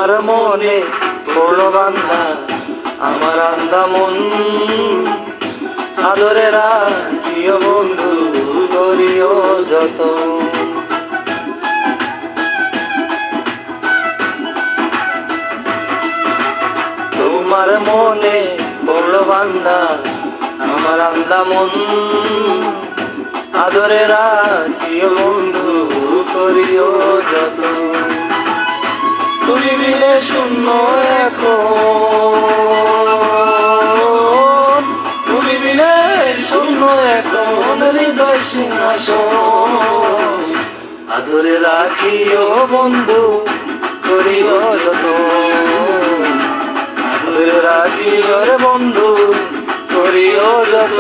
তোমার মনে পড়ল বান্ধা আমার আন্দা মন, আদরে রাখিও বন্ধু করিও যত। তোমার মনে পড়ল বান্ধা আমার আন্দা মন, আদরে রাখিও বন্ধু করিও যত। তুমি বিনে শূন্য এখন, তুমি বিনে শূন্য এখন হৃদয় সিংহাসন, আদরে রাখিও বন্ধু করিও যত, আদরে রাখিও রে বন্ধু করিও যত।